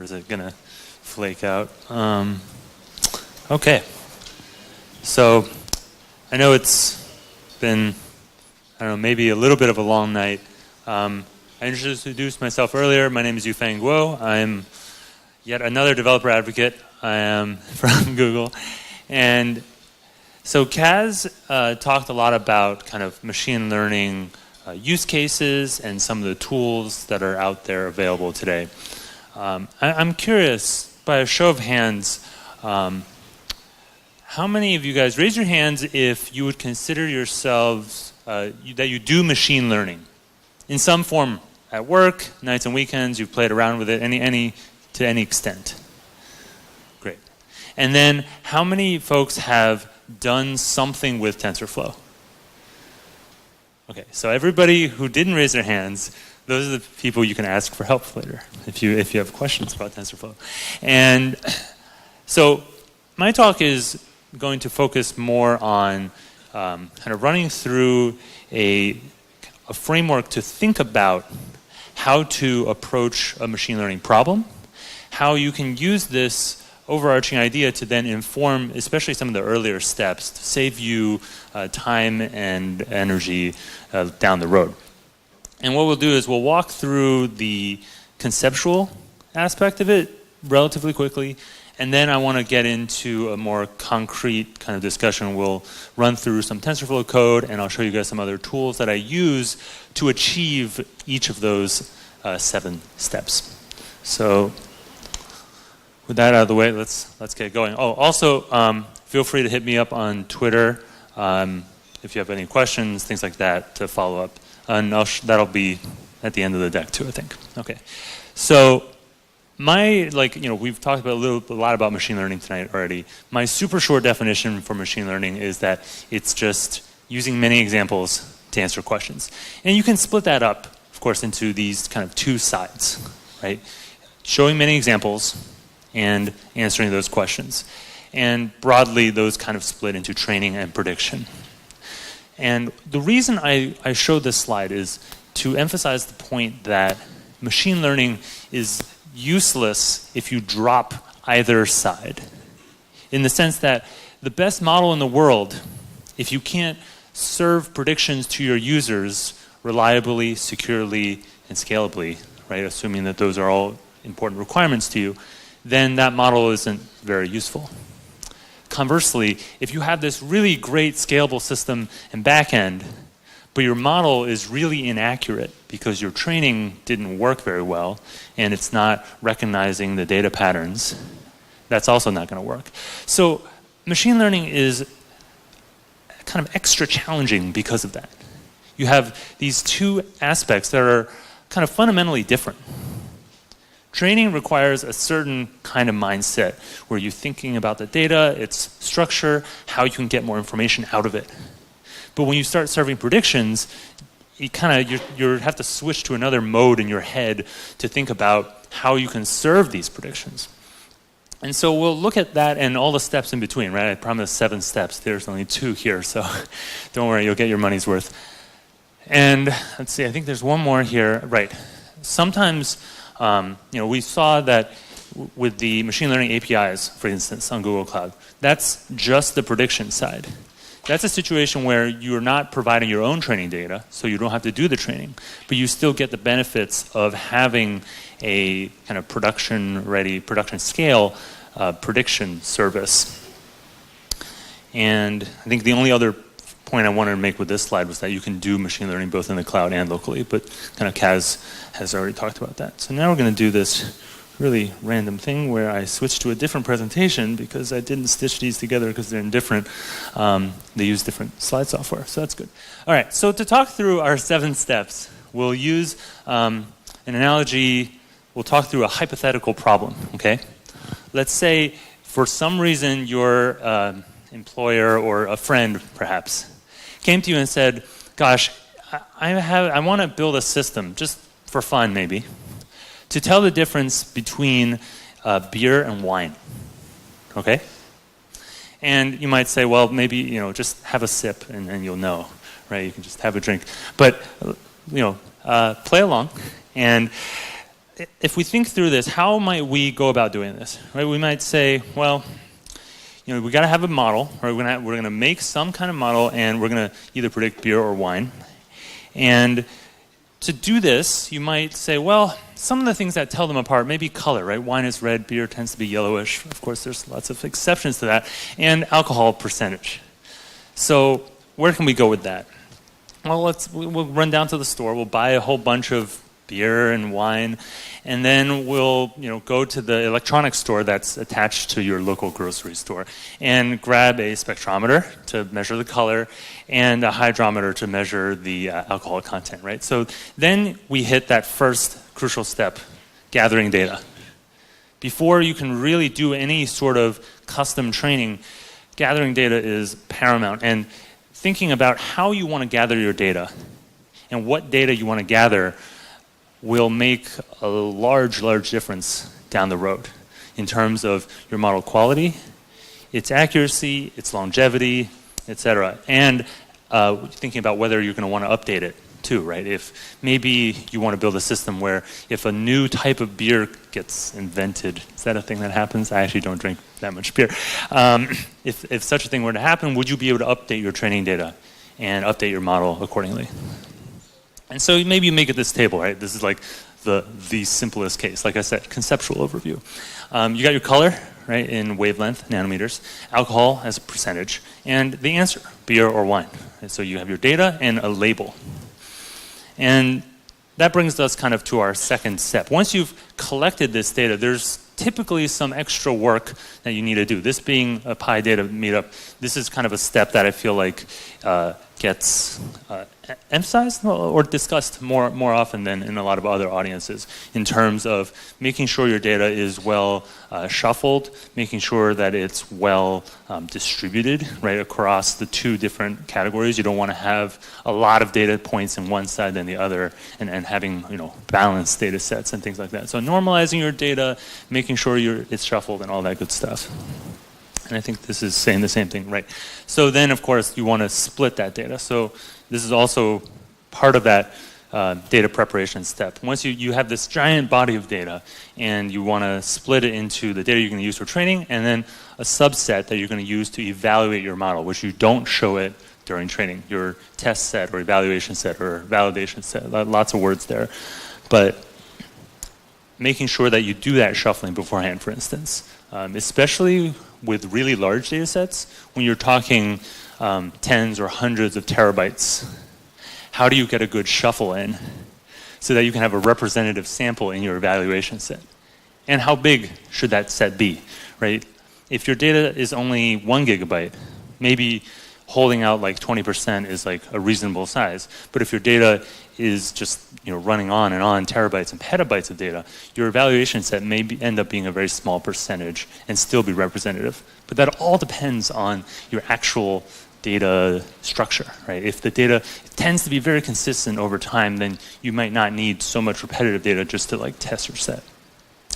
Is it gonna flake out? Okay. So I know it's been, I don't know, maybe a little bit of a long night. I introduced myself earlier. My name is Yufeng Guo. I'm yet another developer advocate. I am from Google. And so Kaz talked a lot about kind of machine learning use cases and some of the tools that are out there available today. I'm curious, by a show of hands, how many of you guys, raise your hands if you would consider yourselves that you do machine learning in some form at work, nights and weekends, you've played around with it to any extent. Great. And then how many folks have done something with TensorFlow? Okay, so everybody who didn't raise their hands, those are the people you can ask for help later if you have questions about TensorFlow. And so my talk is going to focus more on kind of running through a framework to think about how to approach a machine learning problem, how you can use this overarching idea to then inform especially some of the earlier steps to save you time and energy down the road. And what we'll do is we'll walk through the conceptual aspect of it relatively quickly, and then I want to get into a more concrete kind of discussion. We'll run through some TensorFlow code, and I'll show you guys some other tools that I use to achieve each of those 7 steps. So with that out of the way, let's get going. Oh, also, feel free to hit me up on Twitter if you have any questions, things like that, to follow up. And that'll be at the end of the deck too, I think. Okay. So we've talked about a lot about machine learning tonight already. My super short definition for machine learning is that it's just using many examples to answer questions. And you can split that up, of course, into these kind of 2 sides, right? Showing many examples and answering those questions. And broadly, those kind of split into training and prediction. And the reason I showed this slide is to emphasize the point that machine learning is useless if you drop either side. In the sense that the best model in the world, if you can't serve predictions to your users reliably, securely, and scalably, right, assuming that those are all important requirements to you, then that model isn't very useful. Conversely, if you have this really great scalable system and backend, but your model is really inaccurate because your training didn't work very well and it's not recognizing the data patterns, that's also not going to work. So machine learning is kind of extra challenging because of that. You have these 2 aspects that are kind of fundamentally different. Training requires a certain kind of mindset where you're thinking about the data, its structure, how you can get more information out of it. But when you start serving predictions, you have to switch to another mode in your head to think about how you can serve these predictions. And so we'll look at that and all the steps in between, right? I promised 7 steps. There's only 2 here, so don't worry, you'll get your money's worth. And let's see, I think there's one more here. Right. Sometimes we saw that with the machine learning APIs, for instance, on Google Cloud, that's just the prediction side. That's a situation where you're not providing your own training data, so you don't have to do the training, but you still get the benefits of having a kind of production-ready, production-scale prediction service. And I think the only other point I wanted to make with this slide was that you can do machine learning both in the cloud and locally, but kind of Kaz has already talked about that. So now we're going to do this really random thing where I switched to a different presentation because I didn't stitch these together because they're in different, they use different slide software, so that's good. All right, so to talk through our 7 steps, we'll use an analogy, we'll talk through a hypothetical problem, okay? Let's say for some reason your employer or a friend perhaps came to you and said, gosh, I want to build a system, just for fun maybe, to tell the difference between beer and wine, okay? And you might say, well, maybe, just have a sip and you'll know, right? You can just have a drink. But, play along. And if we think through this, how might we go about doing this? Right? We might say, well, we got to have a model, or we're going to make some kind of model, and we're going to either predict beer or wine. And to do this, you might say, well, some of the things that tell them apart, maybe color, right? Wine is red, beer tends to be yellowish. Of course, there's lots of exceptions to that. And alcohol percentage. So where can we go with that? Well, we'll run down to the store. We'll buy a whole bunch of beer and wine, and then we'll go to the electronics store that's attached to your local grocery store and grab a spectrometer to measure the color and a hydrometer to measure the alcohol content, right? So then we hit that first crucial step, gathering data. Before you can really do any sort of custom training, gathering data is paramount, and thinking about how you want to gather your data and what data you want to gather will make a large difference down the road in terms of your model quality, its accuracy, its longevity, etc. And thinking about whether you're going to want to update it too, right? If maybe you want to build a system where if a new type of beer gets invented, is that a thing that happens? I actually don't drink that much beer. If such a thing were to happen, would you be able to update your training data and update your model accordingly? And so maybe you make it this table, right? This is like the simplest case. Like I said, conceptual overview. You got your color, right, in wavelength, nanometers, alcohol as a percentage, and the answer, beer or wine. And so you have your data and a label. And that brings us kind of to our second step. Once you've collected this data, there's typically some extra work that you need to do. This being a PyData meetup, this is kind of a step that I feel like gets emphasized or discussed more often than in a lot of other audiences in terms of making sure your data is well shuffled, making sure that it's well distributed right across the two different categories. You don't want to have a lot of data points in one side than the other, and having balanced data sets and things like that. So normalizing your data, making sure it's shuffled and all that good stuff. And I think this is saying the same thing, right? So then, of course, you want to split that data. So this is also part of that data preparation step. Once you have this giant body of data, and you want to split it into the data you're going to use for training, and then a subset that you're going to use to evaluate your model, which you don't show it during training. Your test set or evaluation set or validation set, lots of words there. But making sure that you do that shuffling beforehand, for instance, especially with really large data sets, when you're talking tens or hundreds of terabytes, how do you get a good shuffle in so that you can have a representative sample in your evaluation set? And how big should that set be, right? If your data is only 1 gigabyte, maybe holding out like 20% is like a reasonable size. But if your data is just running on and on, terabytes and petabytes of data, your evaluation set may end up being a very small percentage and still be representative. But that all depends on your actual data structure, right? If the data tends to be very consistent over time, then you might not need so much repetitive data just to like test your set.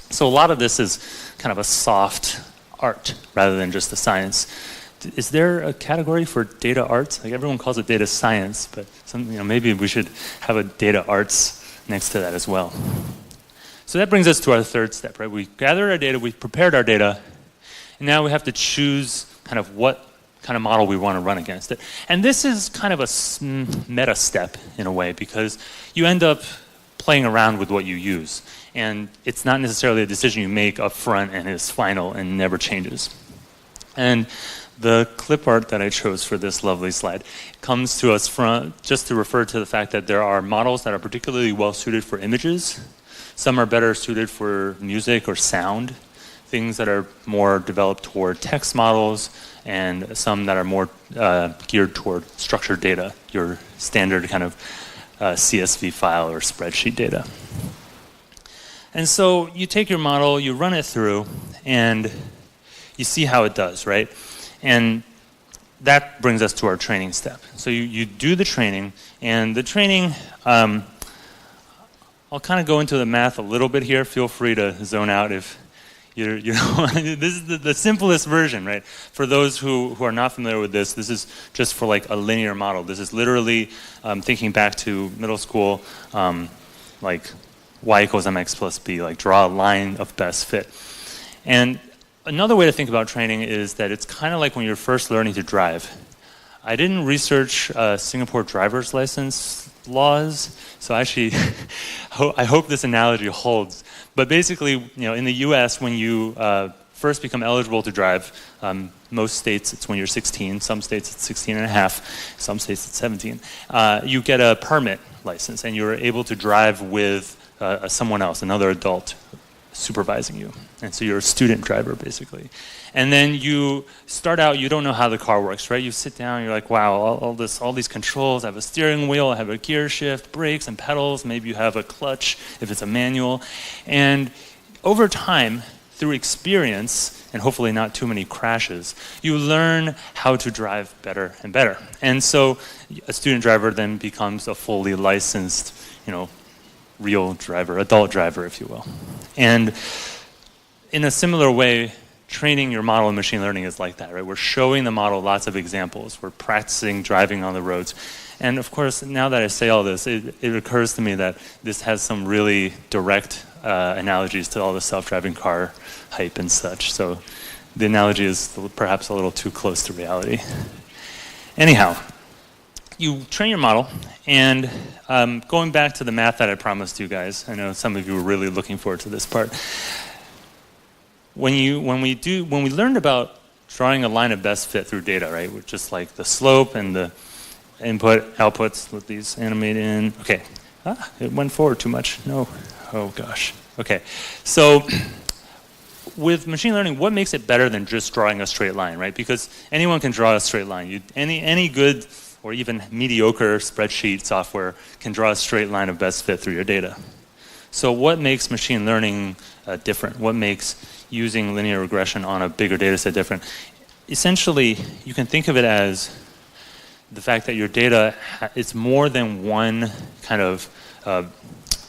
So a lot of this is kind of a soft art rather than just a science. Is there a category for data arts? Like everyone calls it data science, but maybe we should have a data arts next to that as well. So that brings us to our third step, right? We gathered our data, we've prepared our data, and now we have to choose kind of what kind of model we want to run against it. And this is kind of a meta step in a way, because you end up playing around with what you use. And it's not necessarily a decision you make up front and is final and never changes. And the clip art that I chose for this lovely slide comes to us from just to refer to the fact that there are models that are particularly well suited for images. Some are better suited for music or sound, things that are more developed toward text models, and some that are more geared toward structured data, your standard kind of CSV file or spreadsheet data. And so you take your model, you run it through, and you see how it does, right? And that brings us to our training step. So you do the training, and the training, I'll kind of go into the math a little bit here. Feel free to zone out if you know. This is the simplest version, right? For those who are not familiar with this is just for like a linear model. This is literally thinking back to middle school, like y equals mx plus b, like draw a line of best fit. And another way to think about training is that it's kind of like when you're first learning to drive. I didn't research Singapore driver's license laws, so actually I hope this analogy holds. But basically, in the US, when you first become eligible to drive, most states it's when you're 16, some states it's 16 and a half, some states it's 17, you get a permit license and you're able to drive with someone else, another adult supervising you. And so you're a student driver, basically. And then you start out, you don't know how the car works, right? You sit down, you're like, wow, all these controls. I have a steering wheel, I have a gear shift, brakes and pedals. Maybe you have a clutch if it's a manual. And over time, through experience, and hopefully not too many crashes, you learn how to drive better and better. And so a student driver then becomes a fully licensed, real driver, adult driver, if you will. And in a similar way, training your model in machine learning is like that, right? We're showing the model lots of examples. We're practicing driving on the roads. And of course, now that I say all this, it occurs to me that this has some really direct analogies to all the self-driving car hype and such. So the analogy is perhaps a little too close to reality. Anyhow, you train your model, and going back to the math that I promised you guys, I know some of you were really looking forward to this part. When we learned about drawing a line of best fit through data, right, with just like the slope and the input, outputs, let these animate in. Okay, it went forward too much. No, oh gosh. Okay, so with machine learning, what makes it better than just drawing a straight line, right? Because anyone can draw a straight line. Any good or even mediocre spreadsheet software can draw a straight line of best fit through your data. So what makes machine learning different? What makes using linear regression on a bigger data set different? Essentially, you can think of it as the fact that your data is more than one kind of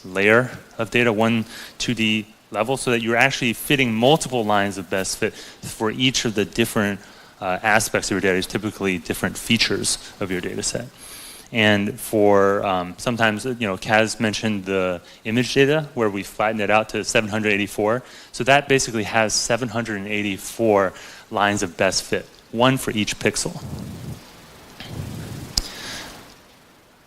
layer of data, one 2D level, so that you're actually fitting multiple lines of best fit for each of the different aspects of your data, typically different features of your data set. And for sometimes, Kaz mentioned the image data where we flattened it out to 784. So that basically has 784 lines of best fit, one for each pixel.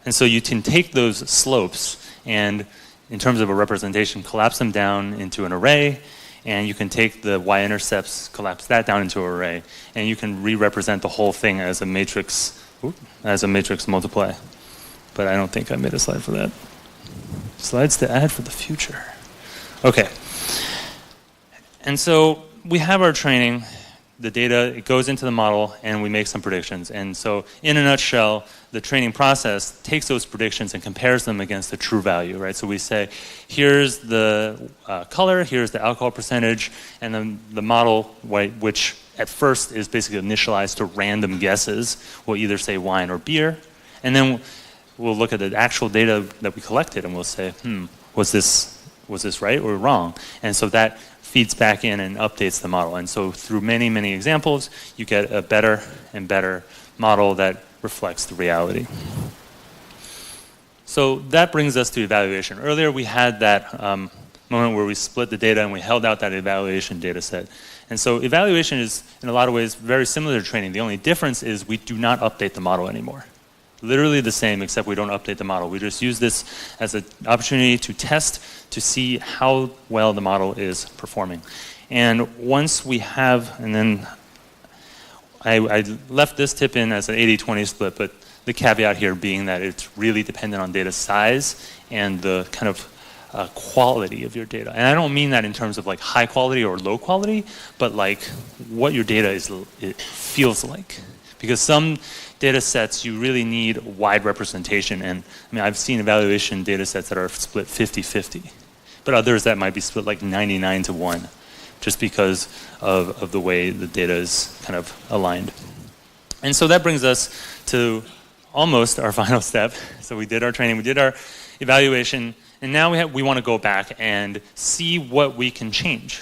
And so you can take those slopes and, in terms of a representation, collapse them down into an array, and you can take the y-intercepts, collapse that down into an array, and you can re-represent the whole thing as a matrix multiply. But I don't think I made a slide for that. Slides to add for the future. Okay. And so we have our training, the data, it goes into the model, and we make some predictions. And so in a nutshell, the training process takes those predictions and compares them against the true value, right? So we say, here's the color, here's the alcohol percentage, and then the model, which at first is basically initialized to random guesses, will either say wine or beer, and then we'll look at the actual data that we collected and we'll say, was this right or wrong? And so that feeds back in and updates the model. And so through many, many examples, you get a better and better model that reflects the reality. So that brings us to evaluation. Earlier we had that moment where we split the data and we held out that evaluation data set. And so evaluation is, in a lot of ways, very similar to training. The only difference is we do not update the model anymore. Literally the same, except we don't update the model. We just use this as an opportunity to test, to see how well the model is performing. And once we have, and then I left this tip in as an 80-20 split, but the caveat here being that it's really dependent on data size and the kind of quality of your data. And I don't mean that in terms of like high quality or low quality, but like what your data it feels like. Because some data sets you really need wide representation, and I mean I've seen evaluation data sets that are split 50-50, but others that might be split like 99-1, just because of the way the data is kind of aligned. And so that brings us to almost our final step. So we did our training, we did our evaluation, and now we want to go back and see what we can change.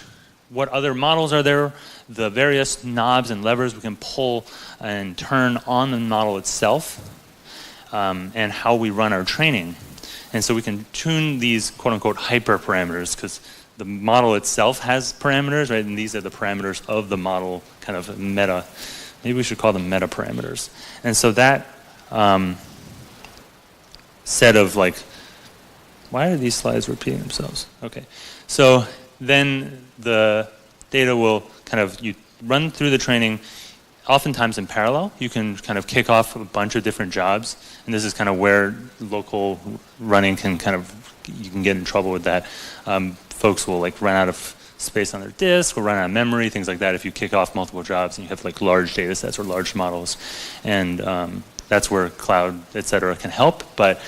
What other models are there, the various knobs and levers we can pull and turn on the model itself, and how we run our training. And so we can tune these quote-unquote hyperparameters because the model itself has parameters, right? And these are the parameters of the model, kind of meta. Maybe we should call them meta parameters. And so that set of like, why are these slides repeating themselves? Okay. So then the data will kind of, you run through the training oftentimes in parallel. You can kind of kick off a bunch of different jobs. And this is kind of where local running can kind of, you can get in trouble with that. Folks will like run out of space on their disk or run out of memory, things like that if you kick off multiple jobs and you have like large data sets or large models. And that's where cloud, et cetera, can help. But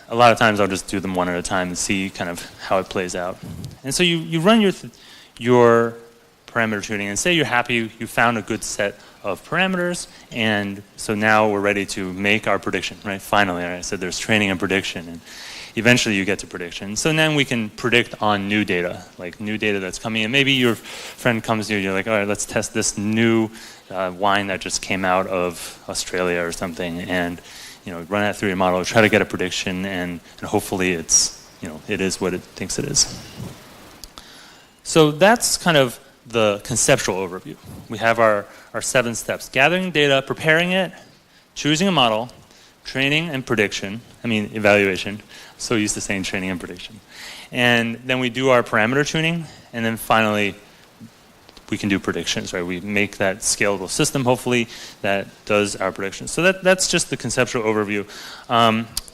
a lot of times I'll just do them one at a time and see kind of how it plays out. And so you run your parameter tuning and say you're happy, you found a good set of parameters, and so now we're ready to make our prediction, right? Finally, right? I said there's training and prediction, and eventually you get to prediction. So then we can predict on new data, like new data that's coming in. Maybe your friend comes to you, you're like, all right, let's test this new wine that just came out of Australia or something, and run that through your model, try to get a prediction, and hopefully it's, it is what it thinks it is. So that's kind of the conceptual overview. We have our 7 steps: gathering data, preparing it, choosing a model, training and evaluation. So used to saying training and prediction. And then we do our parameter tuning, and then finally we can do predictions, right? We make that scalable system, hopefully, that does our predictions. So that's just the conceptual overview.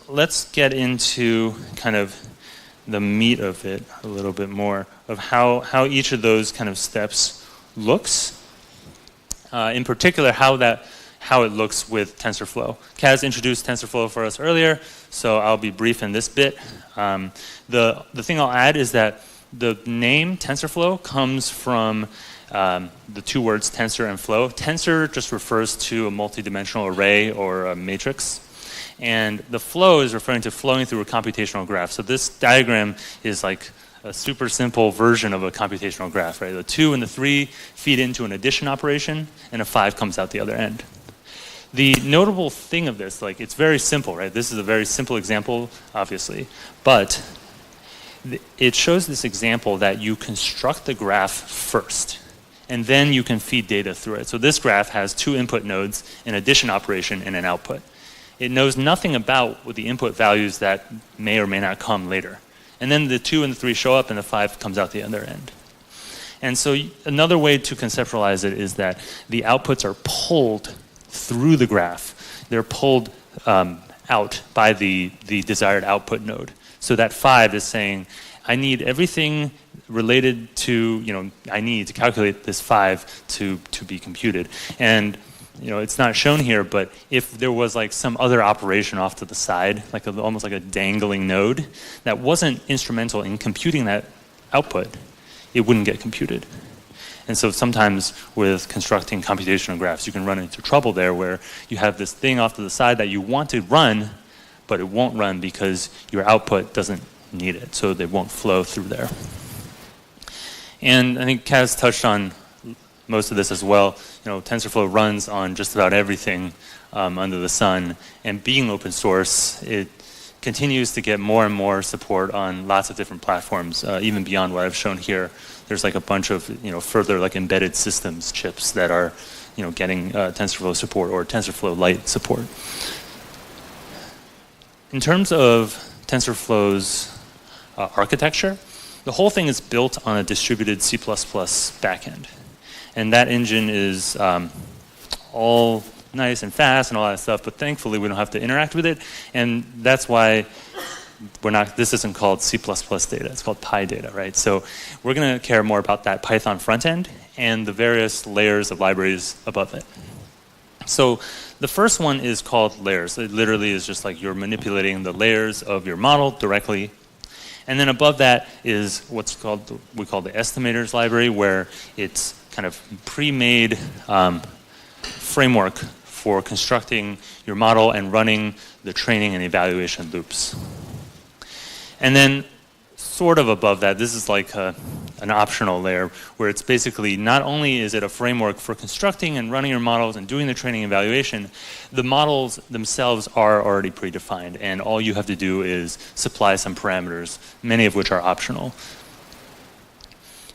Let's get into kind of the meat of it a little bit more, of how each of those kind of steps looks. In particular, how it looks with TensorFlow. Kaz introduced TensorFlow for us earlier, so I'll be brief in this bit. The thing I'll add is that the name TensorFlow comes from the 2 words tensor and flow. Tensor just refers to a multidimensional array or a matrix. And the flow is referring to flowing through a computational graph. So this diagram is like a super simple version of a computational graph, right? The 2 and the 3 feed into an addition operation, and a 5 comes out the other end. The notable thing of this, like, it's very simple, right? This is a very simple example, obviously, but it shows this example that you construct the graph first, and then you can feed data through it. So this graph has 2 input nodes, an addition operation, and an output. It knows nothing about the input values that may or may not come later. And then the 2 and the 3 show up, and the 5 comes out the other end. And so another way to conceptualize it is that the outputs are pulled through the graph. They're pulled out by the desired output node. So that 5 is saying, I need everything related to, I need to calculate this 5 to be computed. And it's not shown here, but if there was like some other operation off to the side, like almost like a dangling node that wasn't instrumental in computing that output, it wouldn't get computed. And so sometimes with constructing computational graphs, you can run into trouble there where you have this thing off to the side that you want to run, but it won't run because your output doesn't need it, so they won't flow through there. And I think Kaz touched on most of this as well. TensorFlow runs on just about everything under the sun, and being open source, it continues to get more and more support on lots of different platforms, even beyond what I've shown here. There's like a bunch of further like embedded systems chips that are getting TensorFlow support or TensorFlow Lite support. In terms of TensorFlow's architecture, the whole thing is built on a distributed C++ backend. And that engine is all nice and fast and all that stuff, but thankfully we don't have to interact with it. And that's why this isn't called C++ data, it's called PyData, right? So we're going to care more about that Python front end and the various layers of libraries above it. So the first one is called layers. It literally is just like you're manipulating the layers of your model directly. And then above that is we call the estimators library, where it's kind of pre-made framework for constructing your model and running the training and evaluation loops. And then sort of above that. This is like an optional layer where it's basically not only is it a framework for constructing and running your models and doing the training and evaluation, the models themselves are already predefined, and all you have to do is supply some parameters, many of which are optional.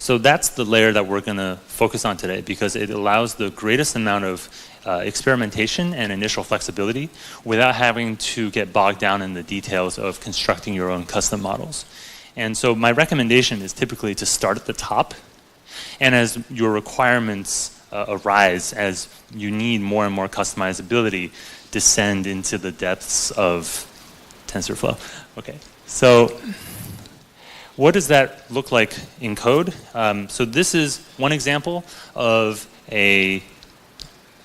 So that's the layer that we're going to focus on today because it allows the greatest amount of experimentation and initial flexibility without having to get bogged down in the details of constructing your own custom models. And so my recommendation is typically to start at the top, and as your requirements arise, as you need more and more customizability, descend into the depths of TensorFlow. Okay, so what does that look like in code? So this is one example of a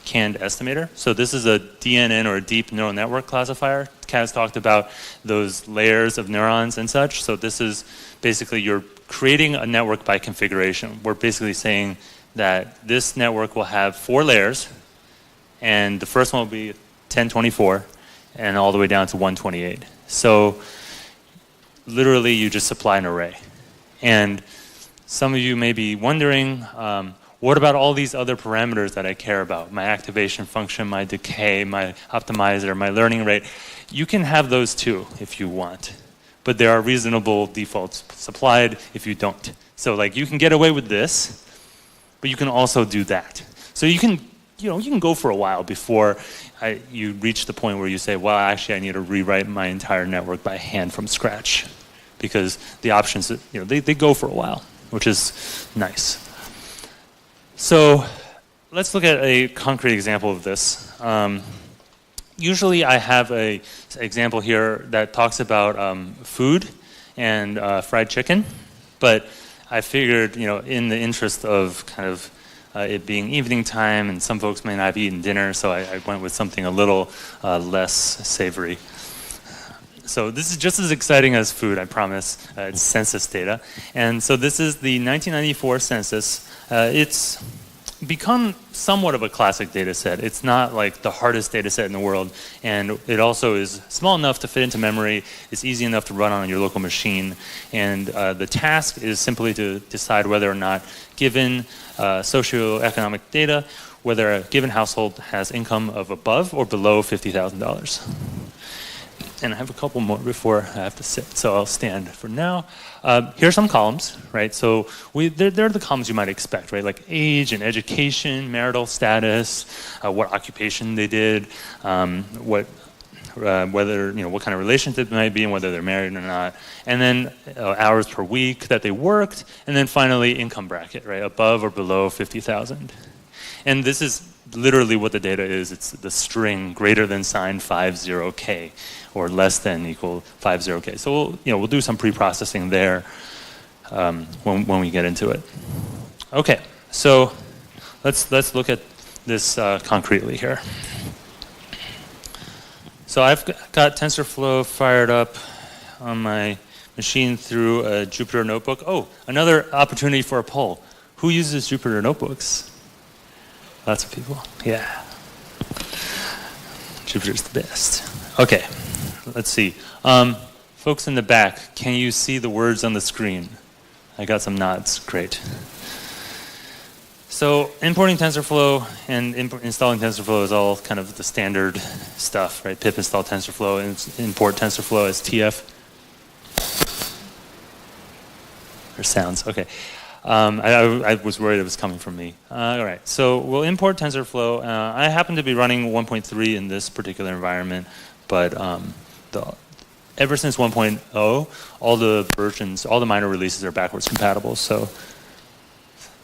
canned estimator. So this is a DNN, or a deep neural network classifier. Kaz talked about those layers of neurons and such. So this is basically you're creating a network by configuration. We're basically saying that this network will have 4 layers, and the first one will be 1024, and all the way down to 128. So literally you just supply an array. And some of you may be wondering, what about all these other parameters that I care about? My activation function, my decay, my optimizer, my learning rate. You can have those too if you want. But there are reasonable defaults supplied if you don't. So like you can get away with this, but you can also do that. So you can go for a while before you reach the point where you say, well, actually I need to rewrite my entire network by hand from scratch. Because the options, they go for a while, which is nice. So let's look at a concrete example of this. Usually I have an example here that talks about food and fried chicken, but I figured, in the interest of kind of it being evening time and some folks may not have eaten dinner, so I went with something a little less savory. So this is just as exciting as food, I promise. It's census data. And so this is the 1994 census. It's become somewhat of a classic data set. It's not like the hardest data set in the world, and it also is small enough to fit into memory. It's easy enough to run on your local machine, and the task is simply to decide whether or not, given socioeconomic data, whether a given household has income of above or below $50,000. And I have a couple more before I have to sit, so I'll stand for now. Here are some columns, right? So they're the columns you might expect, right? Like age and education, marital status, what occupation they did, what kind of relationship they might be, and whether they're married or not. And then hours per week that they worked, and then finally income bracket, right? Above or below 50,000. And this is literally what the data is. It's the string greater than sign 50K or less than equal 50K. So we'll do some pre-processing there when we get into it. Okay, so let's look at this concretely here. So I've got TensorFlow fired up on my machine through a Jupyter notebook. Oh, another opportunity for a poll. Who uses Jupyter notebooks? Lots of people. Yeah. Jupyter's the best. Okay, let's see. Folks in the back, can you see the words on the screen? I got some nods. Great. So importing TensorFlow and installing TensorFlow is all kind of the standard stuff, right? Pip install TensorFlow and import TensorFlow as TF. Or sounds. Okay. I was worried it was coming from me. All right, so we'll import TensorFlow. I happen to be running 1.3 in this particular environment, but ever since 1.0, all the versions, all the minor releases are backwards compatible. So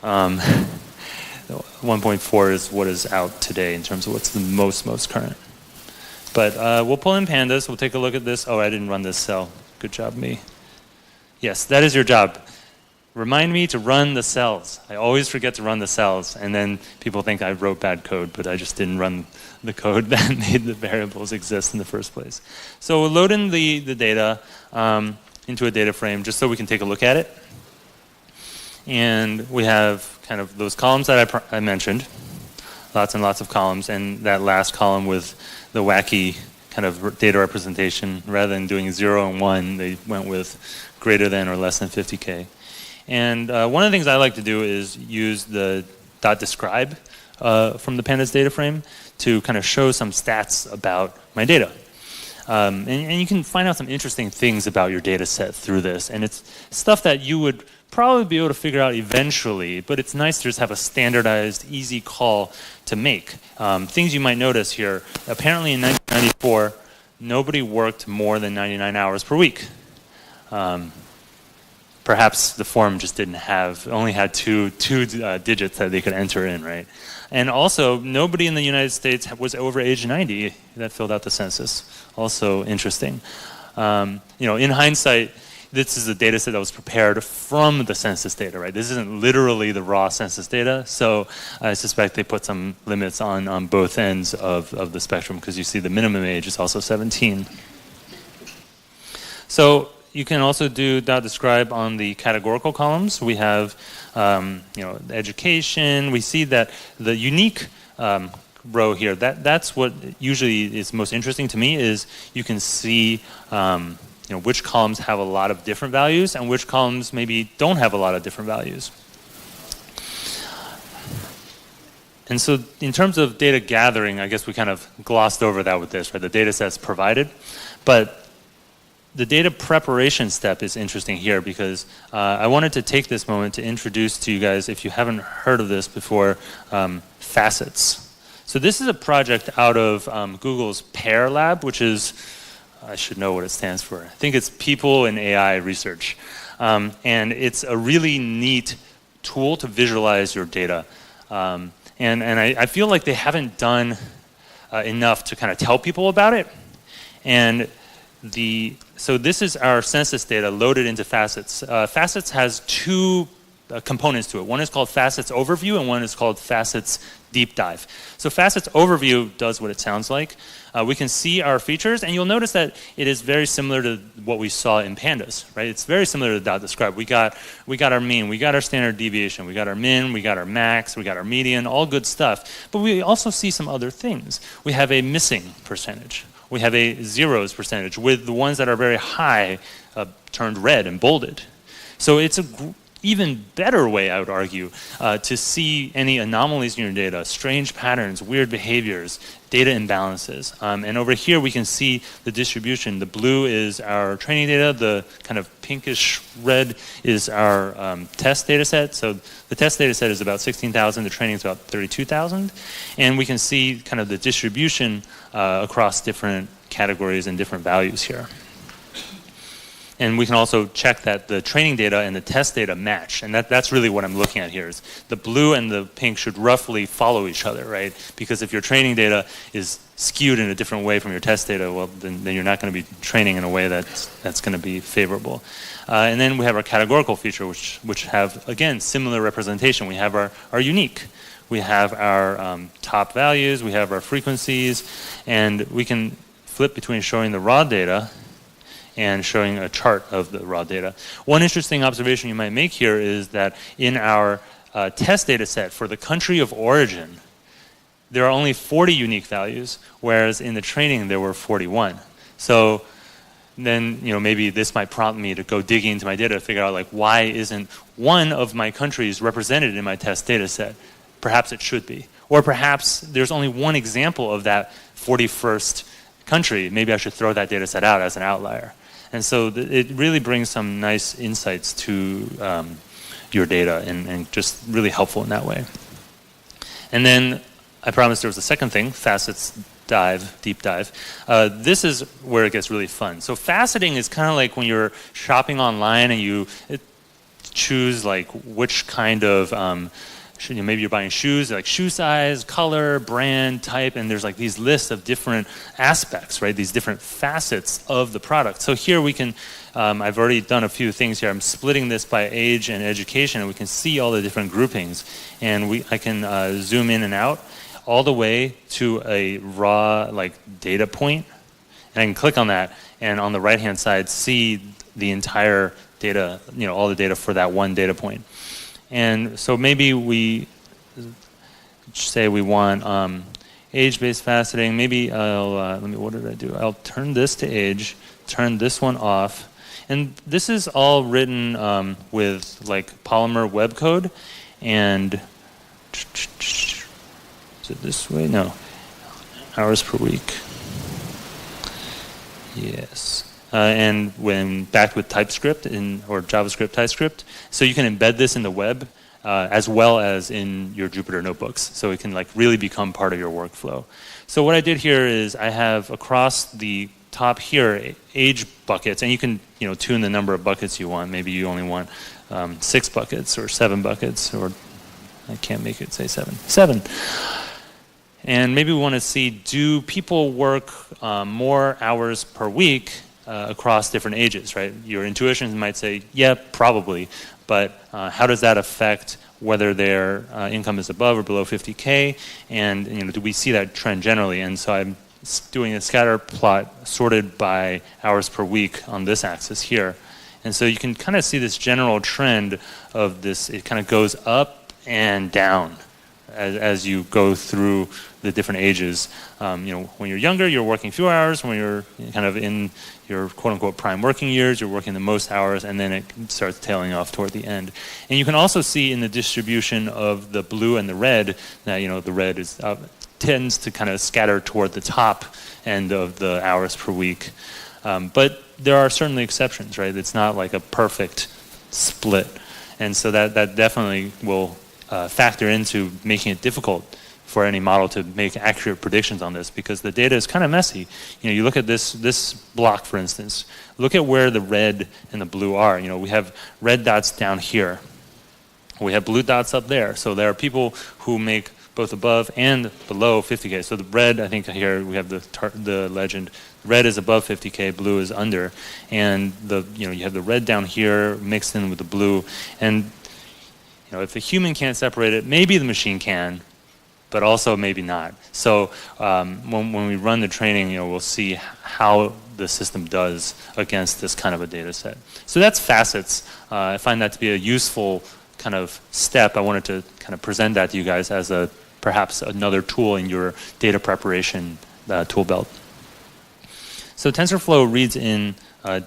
1.4 is what is out today in terms of what's the most current. But we'll pull in pandas. We'll take a look at this. Oh, I didn't run this cell. Good job, me. Yes, that is your job. Remind me to run the cells. I always forget to run the cells, and then people think I wrote bad code, but I just didn't run the code that made the variables exist in the first place. So we'll load in the data into a data frame just so we can take a look at it. And we have kind of those columns that I mentioned, lots and lots of columns, and that last column with the wacky kind of data representation. Rather than doing 0 and 1, they went with greater than or less than 50K. And one of the things I like to do is use the .describe from the pandas data frame to kind of show some stats about my data. And you can find out some interesting things about your data set through this. And it's stuff that you would probably be able to figure out eventually, but it's nice to just have a standardized, easy call to make. Things you might notice here, apparently in 1994, nobody worked more than 99 hours per week. Perhaps the form just only had two digits that they could enter in, right? And also, nobody in the United States was over age 90 that filled out the census. Also interesting. In hindsight, this is a data set that was prepared from the census data, right? This isn't literally the raw census data, so I suspect they put some limits on both ends of the spectrum, because you see the minimum age is also 17. So you can also do .describe on the categorical columns. We have, education. We see that the unique row here, that's what usually is most interesting to me, is you can see which columns have a lot of different values and which columns maybe don't have a lot of different values. And so in terms of data gathering, I guess we kind of glossed over that with this, right? The data set's provided. But the data preparation step is interesting here, because I wanted to take this moment to introduce to you guys, if you haven't heard of this before, facets. So this is a project out of Google's PAIR lab, which is, I should know what it stands for. I think it's People in AI Research. And it's a really neat tool to visualize your data. And I feel like they haven't done enough to kind of tell people about it. And so this is our census data loaded into Facets. Facets has two components to it. One is called Facets Overview, and one is called Facets Deep Dive. So Facets Overview does what it sounds like. We can see our features, and you'll notice that it is very similar to what we saw in pandas, right? It's very similar to .describe. We got our mean, we got our standard deviation, we got our min, we got our max, we got our median, all good stuff. But we also see some other things. We have a missing percentage. We have a zeros percentage, with the ones that are very high turned red and bolded. So it's an even better way, I would argue, to see any anomalies in your data, strange patterns, weird behaviors, data imbalances. And over here we can see the distribution. The blue is our training data. The kind of pinkish red is our test data set. So the test data set is about 16,000. The training is about 32,000. And we can see kind of the distribution across different categories and different values here. And we can also check that the training data and the test data match. And that's really what I'm looking at here. Is the blue and the pink should roughly follow each other, right? Because if your training data is skewed in a different way from your test data, well, then you're not going to be training in a way that's going to be favorable. And then we have our categorical feature, which have, again, similar representation. We have our unique. We have our top values. We have our frequencies. And we can flip between showing the raw data and showing a chart of the raw data. One interesting observation you might make here is that in our test data set for the country of origin, there are only 40 unique values, whereas in the training there were 41. So then, maybe this might prompt me to go digging into my data to figure out, like, why isn't one of my countries represented in my test data set? Perhaps it should be. Or perhaps there's only one example of that 41st country. Maybe I should throw that data set out as an outlier. And so it really brings some nice insights to your data, and just really helpful in that way. And then I promised there was a second thing, Facets Deep Dive. This is where it gets really fun. So faceting is kind of like when you're shopping online and you choose like which kind of maybe you're buying shoes, like shoe size, color, brand, type, and there's like these lists of different aspects, right? These different facets of the product. So here we can, I've already done a few things here. I'm splitting this by age and education, and we can see all the different groupings. And I can zoom in and out all the way to a raw data point. And I can click on that, and on the right-hand side, see the entire data, all the data for that one data point. And so maybe we say we want age-based faceting. Maybe what did I do? I'll turn this to age, turn this one off, And this is all written with like Polymer web code. And is it this way? No. Hours per week. Yes. And when backed with TypeScript or JavaScript TypeScript, so you can embed this in the web as well as in your Jupyter notebooks, so it can like really become part of your workflow. So what I did here is I have across the top here age buckets, and you can tune the number of buckets you want. Maybe you only want 6 buckets or 7 buckets, or I can't make it say 7. 7. And maybe we want to see, do people work more hours per week across different ages, right? Your intuition might say, yeah, probably, but how does that affect whether their income is above or below 50K? And do we see that trend generally? And so I'm doing a scatter plot sorted by hours per week on this axis here. And so you can kind of see this general trend of this, it kind of goes up and down as you go through the different ages. When you're younger, you're working fewer hours. When you're kind of in your quote-unquote prime working years, you're working the most hours, and then it starts tailing off toward the end. And you can also see in the distribution of the blue and the red that the red is tends to kind of scatter toward the top end of the hours per week. But there are certainly exceptions, right? It's not like a perfect split. And so that definitely will factor into making it difficult for any model to make accurate predictions on this, because the data is kind of messy. You look at this block, for instance. Look at where the red and the blue are. We have red dots down here. We have blue dots up there. So there are people who make both above and below 50K. So the red, I think here we have the legend. Red is above 50K, blue is under, and you have the red down here mixed in with the blue. And if a human can't separate it, maybe the machine can, but also maybe not. So when we run the training, we'll see how the system does against this kind of a data set. So that's facets. I find that to be a useful kind of step. I wanted to kind of present that to you guys as perhaps another tool in your data preparation tool belt. So TensorFlow reads in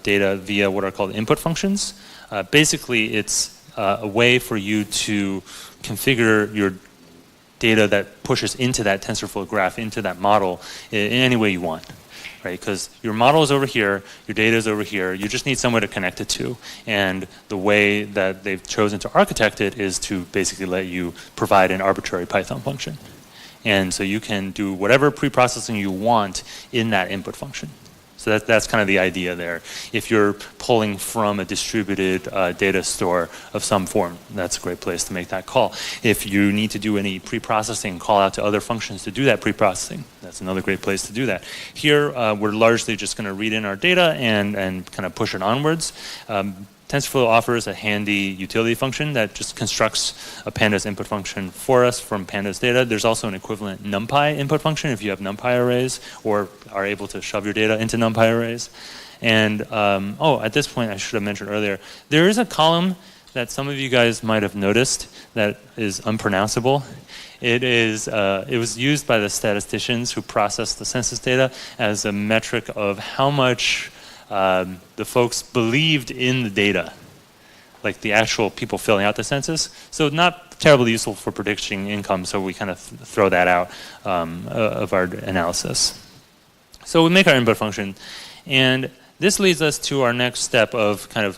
data via what are called input functions. Basically, it's a way for you to configure your data that pushes into that TensorFlow graph, into that model, in any way you want, right? Because your model is over here, your data is over here, you just need somewhere to connect it to. And the way that they've chosen to architect it is to basically let you provide an arbitrary Python function. And so you can do whatever pre-processing you want in that input function. So that's kind of the idea there. If you're pulling from a distributed data store of some form, that's a great place to make that call. If you need to do any pre-processing, call out to other functions to do that pre-processing, that's another great place to do that. Here, we're largely just going to read in our data and kind of push it onwards. TensorFlow offers a handy utility function that just constructs a pandas input function for us from pandas data. There's also an equivalent NumPy input function if you have NumPy arrays or are able to shove your data into NumPy arrays. And at this point, I should have mentioned earlier, there is a column that some of you guys might have noticed that is unpronounceable. It was used by the statisticians who process the census data as a metric of how much the folks believed in the data, like the actual people filling out the census. So not terribly useful for predicting income, so we kind of throw that out of our analysis. So we make our input function, and this leads us to our next step of kind of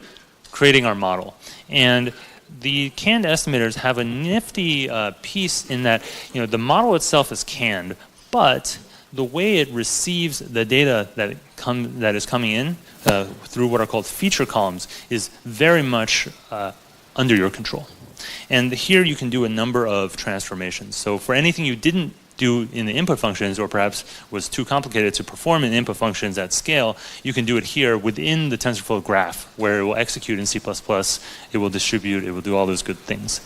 creating our model. And the canned estimators have a nifty piece in that the model itself is canned, but the way it receives the data that is coming in through what are called feature columns is very much under your control. And here you can do a number of transformations. So for anything you didn't do in the input functions, or perhaps was too complicated to perform in input functions at scale, you can do it here within the TensorFlow graph, where it will execute in C++, it will distribute, it will do all those good things.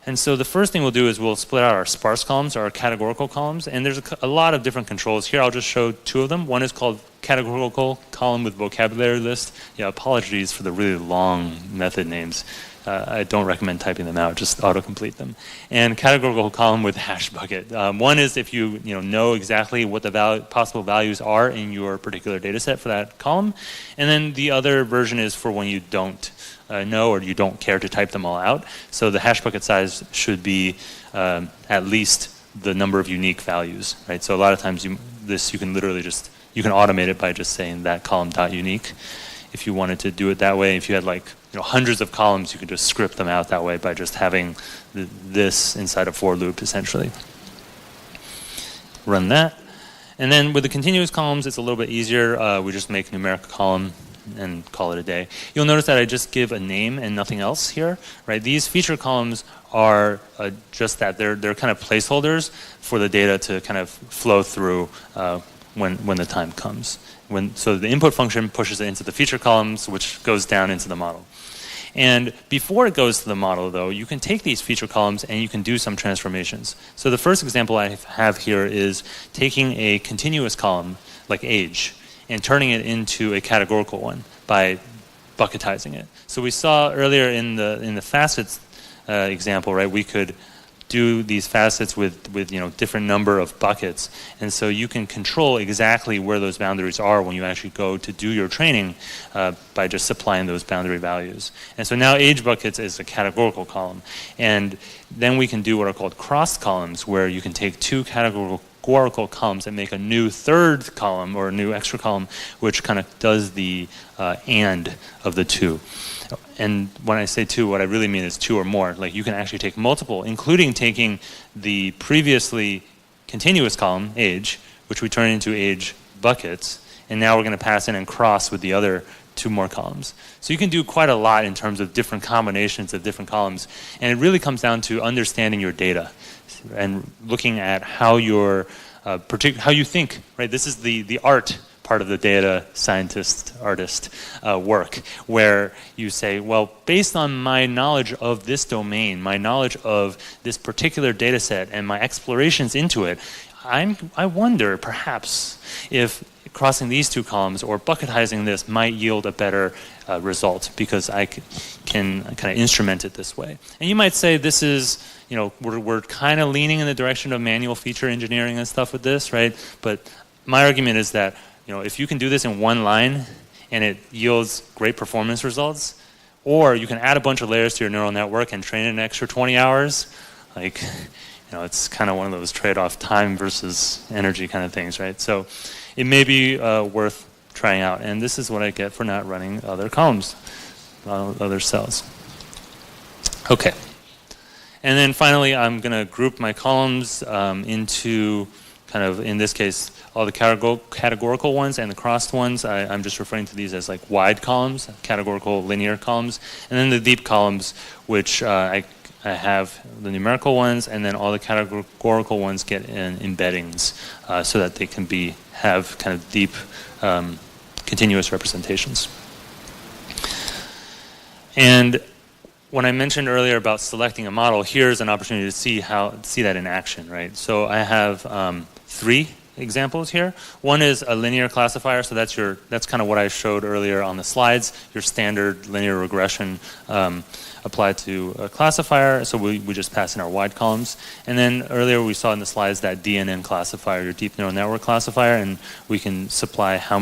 And so the first thing we'll do is we'll split out our sparse columns, our categorical columns, and there's a lot of different controls. Here I'll just show 2 of them. One is called categorical column with vocabulary list. Yeah, apologies for the really long method names. I don't recommend typing them out, just autocomplete them. And categorical column with hash bucket. One is if you know exactly what the possible values are in your particular data set for that column. And then the other version is for when you don't know or you don't care to type them all out. So the hash bucket size should be at least the number of unique values, right? So a lot of times you can literally you can automate it by just saying that column dot unique. If you wanted to do it that way, if you had hundreds of columns, you could just script them out that way by just having this inside a for loop, essentially. Run that. And then with the continuous columns, it's a little bit easier. We just make a numeric column and call it a day. You'll notice that I just give a name and nothing else here, right? These feature columns are just that. They're kind of placeholders for the data to kind of flow through when the time comes. So the input function pushes it into the feature columns, which goes down into the model. And before it goes to the model, though, you can take these feature columns and you can do some transformations. So the first example I have here is taking a continuous column, like age, and turning it into a categorical one by bucketizing it. So we saw earlier in the facets example, right? We could do these facets with different number of buckets, and so you can control exactly where those boundaries are when you actually go to do your training by just supplying those boundary values. And so now age buckets is a categorical column, and then we can do what are called cross columns, where you can take two categorical columns and make a new third column or a new extra column, which kind of does the and of the two. And when I say two, what I really mean is two or more. Like you can actually take multiple, including taking the previously continuous column, age, which we turn into age buckets, and now we're going to pass in and cross with the other two more columns. So you can do quite a lot in terms of different combinations of different columns, and it really comes down to understanding your data and looking at how how you think, right? This is the art part of the data scientist, artist work, where you say, well, based on my knowledge of this domain, my knowledge of this particular data set and my explorations into it, I wonder perhaps if crossing these two columns or bucketizing this might yield a better result because I can kind of instrument it this way. And you might say this is, we're kind of leaning in the direction of manual feature engineering and stuff with this, right? But my argument is that if you can do this in one line and it yields great performance results, or you can add a bunch of layers to your neural network and train it an extra 20 hours, it's kind of one of those trade-off time versus energy kind of things, right? So it may be worth trying out. And this is what I get for not running other columns, other cells. Okay. And then finally, I'm going to group my columns into kind of, in this case, all the categorical ones and the crossed ones. I'm just referring to these as like wide columns, categorical linear columns, and then the deep columns, which I have the numerical ones, and then all the categorical ones get in embeddings so that they can have kind of deep continuous representations. And when I mentioned earlier about selecting a model, here's an opportunity to see that in action, right? So I have 3 examples here. One is a linear classifier, so that's kind of what I showed earlier on the slides, your standard linear regression applied to a classifier, so we just pass in our wide columns. And then earlier we saw in the slides that DNN classifier, your deep neural network classifier, and we can supply how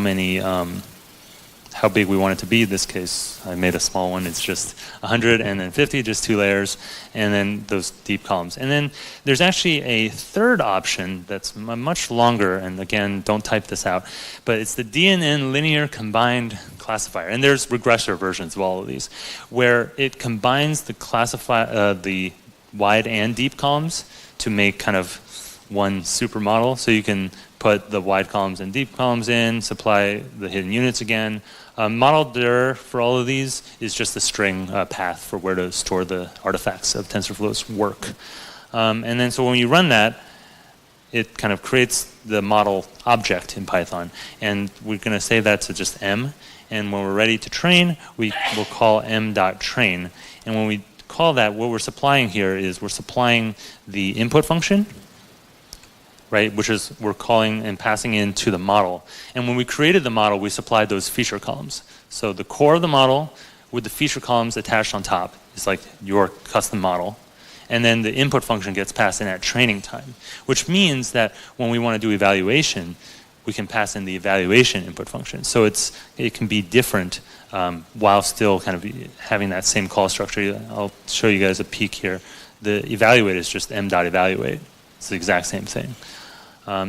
big we want it to be. In this case, I made a small one. It's just 100 and then 50, just 2 layers, and then those deep columns. And then there's actually a third option that's much longer, and again, don't type this out, but it's the DNN linear combined classifier. And there's regressor versions of all of these, where it combines the wide and deep columns to make kind of one supermodel. So you can put the wide columns and deep columns in, supply the hidden units again. Model dir for all of these is just a string path for where to store the artifacts of TensorFlow's work. And then so when you run that, it kind of creates the model object in Python. And we're going to save that to just m. And when we're ready to train, we will call m.train. And when we call that, what we're supplying here is we're supplying the input function right? Which is we're calling and passing into the model. And when we created the model, we supplied those feature columns. So the core of the model with the feature columns attached on top is like your custom model. And then the input function gets passed in at training time, which means that when we want to do evaluation, we can pass in the evaluation input function. So it can be different while still kind of having that same call structure. I'll show you guys a peek here. The evaluate is just m.evaluate. It's the exact same thing.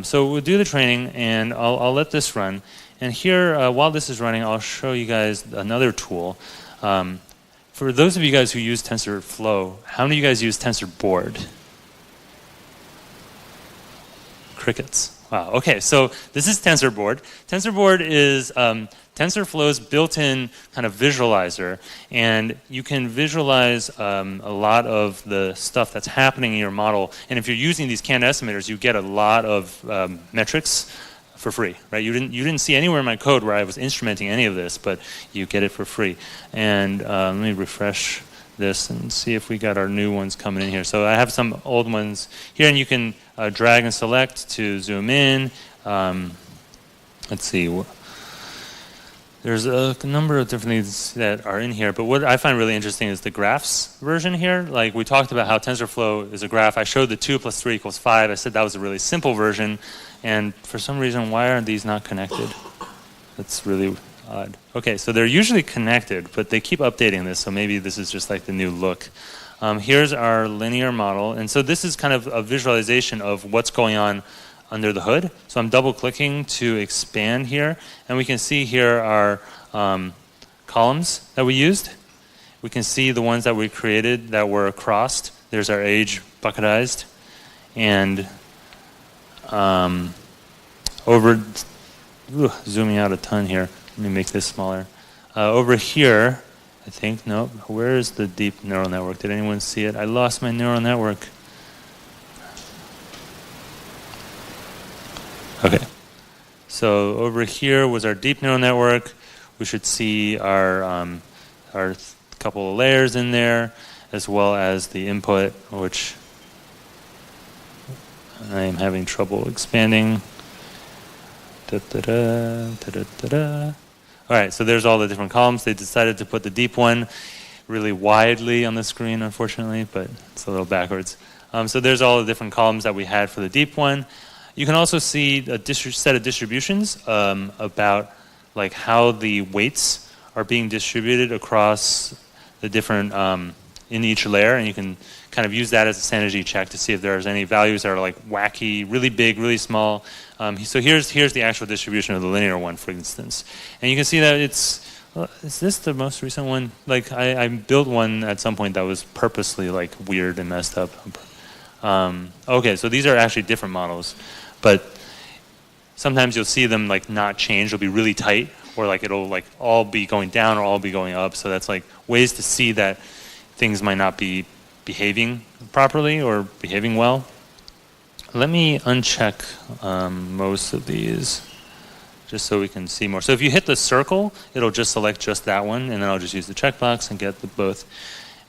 So we'll do the training, and I'll let this run. And here, while this is running, I'll show you guys another tool. For those of you guys who use TensorFlow, how many of you guys use TensorBoard? Crickets. Wow, okay, so this is TensorBoard. TensorBoard is TensorFlow's built-in kind of visualizer, and you can visualize a lot of the stuff that's happening in your model. And if you're using these canned estimators, you get a lot of metrics for free, right? You didn't see anywhere in my code where I was instrumenting any of this, but you get it for free. And let me refresh this and see if we got our new ones coming in here. So I have some old ones here, and you can drag and select to zoom in. Let's see. There's a number of different things that are in here, but what I find really interesting is the graphs version here. Like we talked about how TensorFlow is a graph. I showed the 2 + 3 = 5. I said that was a really simple version, and for some reason, why are these not connected? That's really odd. Okay, so they're usually connected, but they keep updating this, so maybe this is just like the new look. Here's our linear model, and so this is kind of a visualization of what's going on under the hood. So I'm double clicking to expand here, and we can see here our columns that we used. We can see the ones that we created that were crossed. There's our age bucketized, and zooming out a ton here. Let me make this smaller. Over here, I think, no, where is the deep neural network? Did anyone see it? I lost my neural network. Okay, so over here was our deep neural network. We should see our couple of layers in there, as well as the input, which I am having trouble expanding. All right, so there's all the different columns. They decided to put the deep one really widely on the screen, unfortunately, but it's a little backwards. So there's all the different columns that we had for the deep one. You can also see a set of distributions about like how the weights are being distributed across the different in each layer, and you can kind of use that as a sanity check to see if there's any values that are like wacky, really big, really small. So here's the actual distribution of the linear one, for instance, and you can see that it's. Is this the most recent one? Like I built one at some point that was purposely like weird and messed up. Okay, so these are actually different models, but sometimes you'll see them like not change. It'll be really tight, or like it'll like all be going down or all be going up. So that's like ways to see that things might not be behaving properly or behaving well. Let me uncheck most of these just so we can see more. So if you hit the circle, it'll just select just that one, and then I'll just use the checkbox and get the both.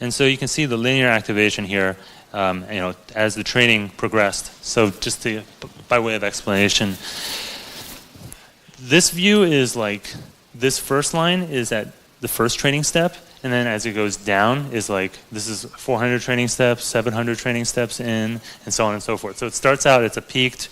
And so you can see the linear activation here, as the training progressed. So just by way of explanation, this view is like, this first line is at the first training step, and then as it goes down is like, this is 400 training steps, 700 training steps in, and so on and so forth. So it starts out, it's a peaked,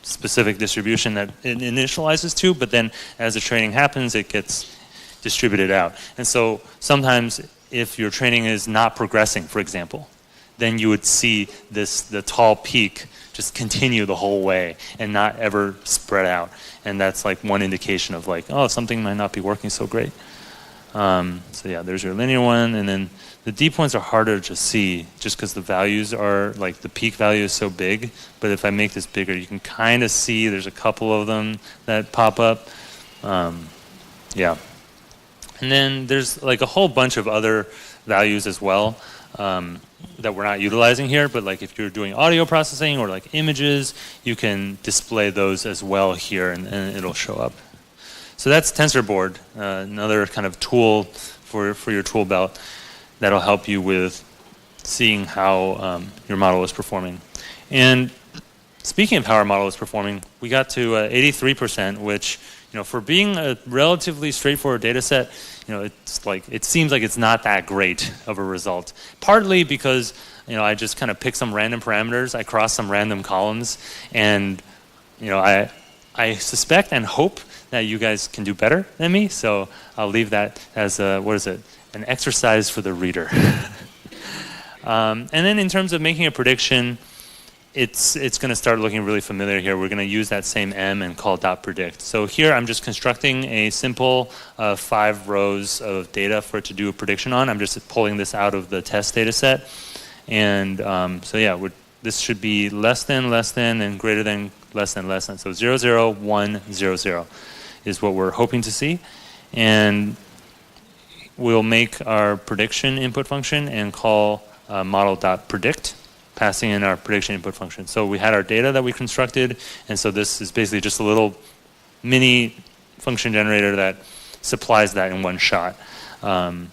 specific distribution that it initializes to, but then as the training happens, it gets distributed out. And so sometimes if your training is not progressing, for example, then you would see the tall peak just continue the whole way and not ever spread out. And that's like one indication of like, oh, something might not be working so great. So yeah, there's your linear one, and then the deep ones are harder to see just because the values are, like the peak value is so big, but if I make this bigger, you can kind of see there's a couple of them that pop up. Yeah. And then there's like a whole bunch of other values as well that we're not utilizing here, but like if you're doing audio processing or like images, you can display those as well here, and it'll show up. So that's TensorBoard, another kind of tool for your tool belt that'll help you with seeing how your model is performing. And speaking of how our model is performing, we got to 83%, which, for being a relatively straightforward data set, it seems like it's not that great of a result. Partly because, I just kind of pick some random parameters, I cross some random columns, and, I suspect and hope that you guys can do better than me, so I'll leave that as an exercise for the reader. And then in terms of making a prediction, it's going to start looking really familiar here. We're going to use that same M and call .predict. So here I'm just constructing a simple 5 rows of data for it to do a prediction on. I'm just pulling this out of the test data set. And this should be less than, and greater than, less than. So 0, 0, 1, 0, 0 is what we're hoping to see. And we'll make our prediction input function and call model.predict, passing in our prediction input function. So we had our data that we constructed, and so this is basically just a little mini function generator that supplies that in one shot. And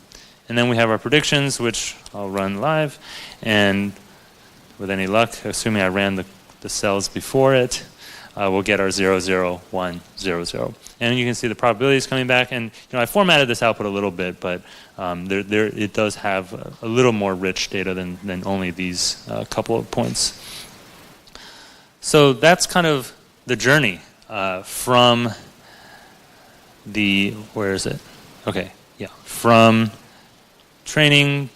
then we have our predictions, which I'll run live, and with any luck, assuming I ran the cells before it, we'll get our 0, 0, 1, 0, 0. And you can see the probabilities coming back. And I formatted this output a little bit, but it does have a little more rich data than only these couple of points. So that's kind of the journey from where is it? Okay, yeah, from training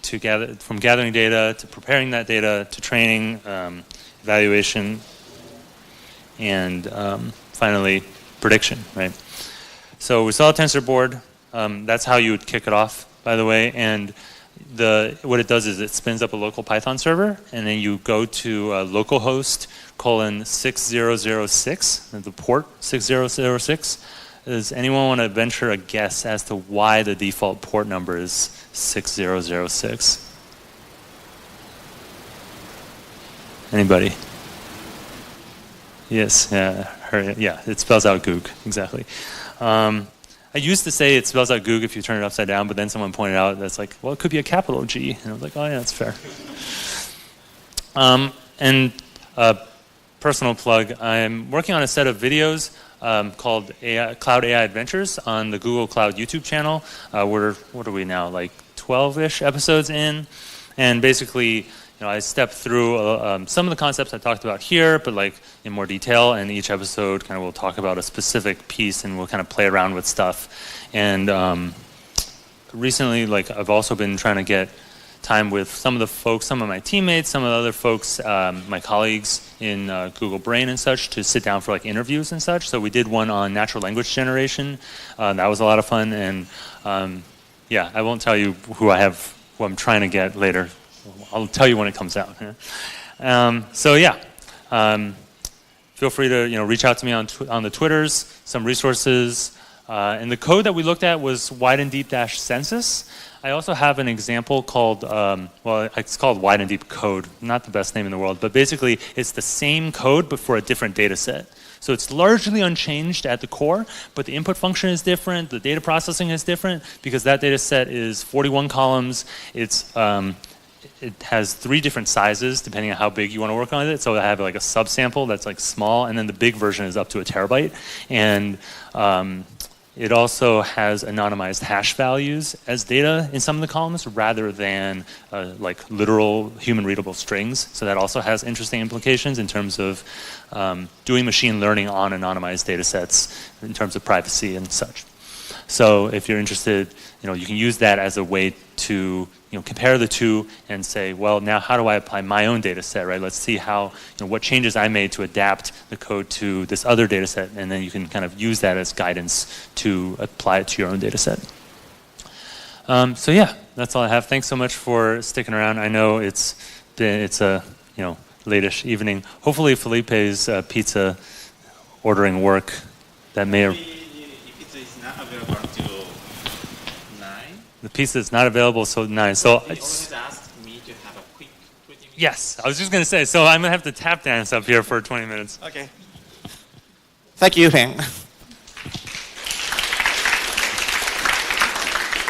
from gathering data to preparing that data to training, evaluation, and finally prediction, right? So we saw a TensorBoard. That's how you would kick it off, by the way. And what it does is it spins up a local Python server, and then you go to localhost :6006, the port 6006. Does anyone want to venture a guess as to why the default port number is 6006? Anybody? Yes, yeah, it spells out Goog, exactly. I used to say it spells out Goog if you turn it upside down, but then someone pointed out that's like, well, it could be a capital G. And I was like, oh yeah, that's fair. And personal plug, I'm working on a set of videos called Cloud AI Adventures on the Google Cloud YouTube channel. What are we now, like 12-ish episodes in? And basically, I stepped through some of the concepts I talked about here, but like in more detail, and each episode kind of will talk about a specific piece, and we'll kind of play around with stuff. And recently, I've also been trying to get time with some of the folks, some of my teammates, some of the other folks, my colleagues in Google Brain and such, to sit down for interviews and such. So we did one on natural language generation. That was a lot of fun. And I won't tell you who I'm trying to get later. I'll tell you when it comes out. Feel free to reach out to me on the Twitters, some resources, and the code that we looked at was wide and deep -census. I also have an example called it's called wide and deep code. Not the best name in the world, but basically it's the same code but for a different data set. So it's largely unchanged at the core, but the input function is different, the data processing is different because that data set is 41 columns. It has 3 different sizes depending on how big you want to work on it. So I have a subsample that's small, and then the big version is up to a terabyte. And it also has anonymized hash values as data in some of the columns rather than literal human readable strings. So that also has interesting implications in terms of doing machine learning on anonymized data sets in terms of privacy and such. So if you're interested, you can use that as a way to compare the two and say, well, now how do I apply my own data set, right? Let's see how, what changes I made to adapt the code to this other data set, and then you can kind of use that as guidance to apply it to your own data set. That's all I have. Thanks so much for sticking around. I know it's a late-ish evening. Hopefully Felipe's pizza ordering work that may have. The pizza is not available till 9. So they always ask me to have a quick 20 minutes. Yes, I was just going to say, so I'm going to have to tap dance up here for 20 minutes. Okay. Thank you, Yufeng.